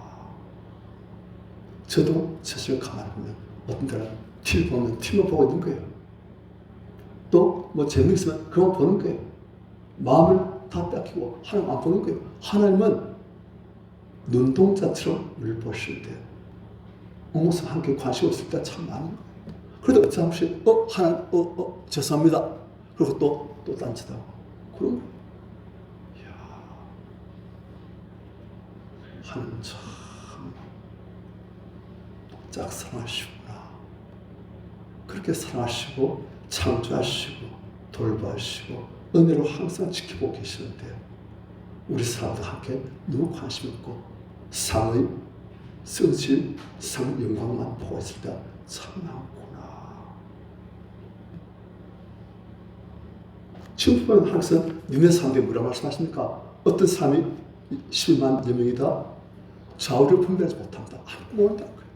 S1: 저도 사실 가만히 보면 어떤 때는 TV 보면 TV만 보고 있는 거예요. 또 뭐 재능 있으면 그만 보는 거예요. 마음을 다 뺏기고 하나님 안 보는 거예요. 하나님은 눈동자처럼 우리를 보시는데 무슨 함께 관심 없을 때 참 많은 거예요. 그래도 어찌없이 하나님 죄송합니다. 그리고 또 딴짓하고 그런 거예요. 이야, 하나님 참 짝사랑하시구나. 그렇게 사랑하시고 창조하시고 돌봐주시고 은혜로 항상 지켜보고 계시는데 우리 사람들 함께 너무 관심 없고 상의 쓰러진 상 영광만 보고 있을 때 참나구나. 지금 보면 하나님께서 니네 사람들이 뭐라고 말씀하십니까? 어떤 사람이 11만 여명이다. 좌우를 분별하지 못한다. 아무것도 모른다는 거예요.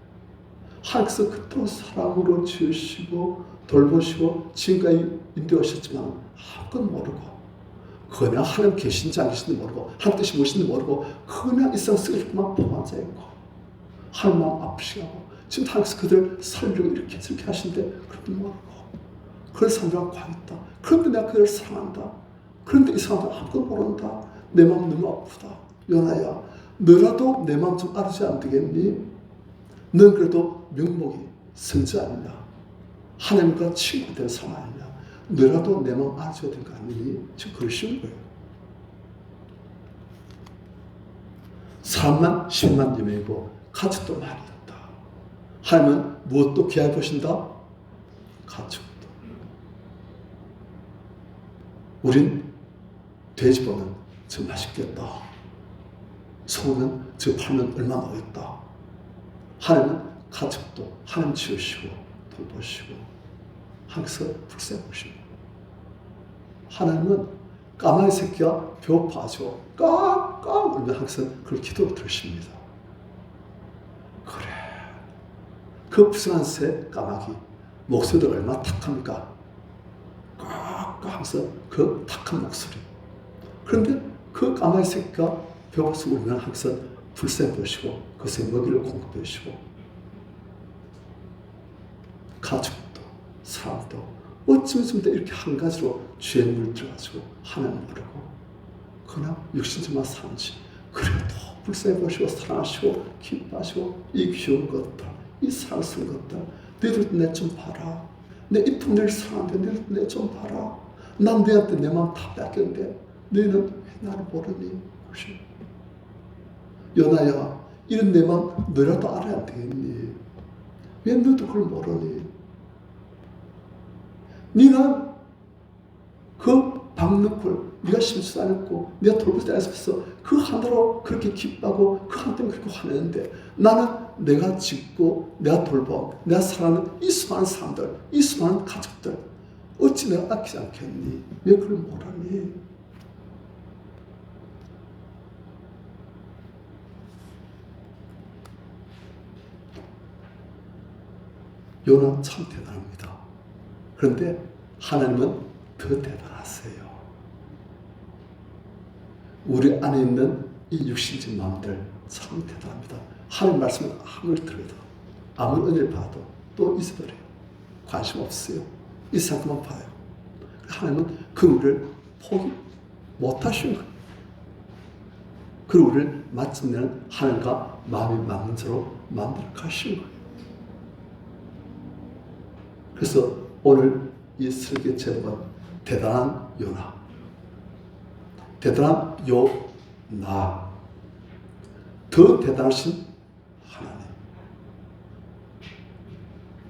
S1: 하나님께서 그토록 사랑으로 지으시고 돌보시고 지금까지 인도하셨지만 아무것도 모르고 그냥 하나님 계신지 안 계신지 모르고 하나님 뜻이 무엇인지 모르고 그냥 이 세상 쓰겠구만 보고 앉아있고 하나님 마음 아프시게 하고 지금 하나님께서 그들 살려고 이렇게 저렇게 하시는데 그것도 모르고 그런 사람들하고 관있다. 그런데 내가 그들을 사랑한다. 그런데 이 사람들 아무것도 모른다. 내 마음 너무 아프다. 요나야 너라도 내 마음 좀 알아주지 안 되겠니? 넌 그래도 명목이 선지 아니냐? 하나님과 친구 된 사람 아니냐? 너라도 내 마음 알아줘야 되는 거 아니니? 지금 그러시는 거예요. 사람만 10만 여명이고 가축도 많이 있다. 하나님은 무엇도 귀하게 보신다? 가축도. 우린 돼지 보면 저 맛있겠다. 소는 저 팔면 얼마나 오겠다. 하나님은 가축도 하나님 지으시고 돌보시고 항상 불쌍히 보시고 하나님은 까마귀 새끼가 배고파져 깍깍 울면 항상 그걸 기도로 들으십니다. 그래 그 불쌍한 새 까마귀 목소리도 얼마나 탁합니까? 깍깍 하면서 그 탁한 목소리. 그런데 그 까마귀 새끼가 배고파서 울면 항상 불쌍히 보시고 그것에 먹이를 공급해 주시고 가축도 사람도 어쩌면 좀 이렇게 한 가지로 죄에 물들어가지고 하나님 모르고 그냥 육신지만 사는지 그래도 불쌍히 보시고 사랑하시고 기뻐하시고 이 귀여운 것들 이 사랑스러운 것들 너희들도 내 좀 봐라. 내 이쁜 일 사랑하는데 너희들도 내 좀 봐라. 난 너희한테 내 마음 다 뺏겼는데 너희는 왜 나를 모르니? 요나야 이런 내 마음 너라도 알아야 안 되겠니? 왜 너도 그걸 모르니? 네가 그 박너쿨 네가 심수도 안 했고 네가 돌보지도 않았어. 그 하나로 그렇게 기뻐하고 그 하나 때문에 그렇게 화내는데 나는 내가 짓고 내가 돌보 내가 사랑하는 이 수많은 사람들 이 수많은 가족들 어찌 내가 아끼지 않겠니? 왜 그걸 모르니? 요나는 참 대단합니다. 그런데 하나님은 더 대단하세요. 우리 안에 있는 이 육신적 마음들 참 대단합니다. 하나님 말씀을 아무리 들어도 아무리 은혜를 봐도 또 잊어버려요. 관심 없어요. 이 상태만 봐요. 하나님은 그 우리를 포기 못하시는 거예요. 그 우리를 마침내 하나님과 마음이 맞는 자로 만들어 가시는 거예요. 그래서 오늘 이 설교 제목은 대단한 요나. 대단한 요나. 더 대단하신 하나님.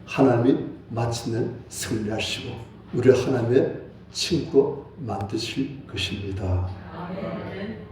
S1: 하나님이 마침내 승리하시고 우리 하나님의 친구로 만드실 것입니다. 아멘.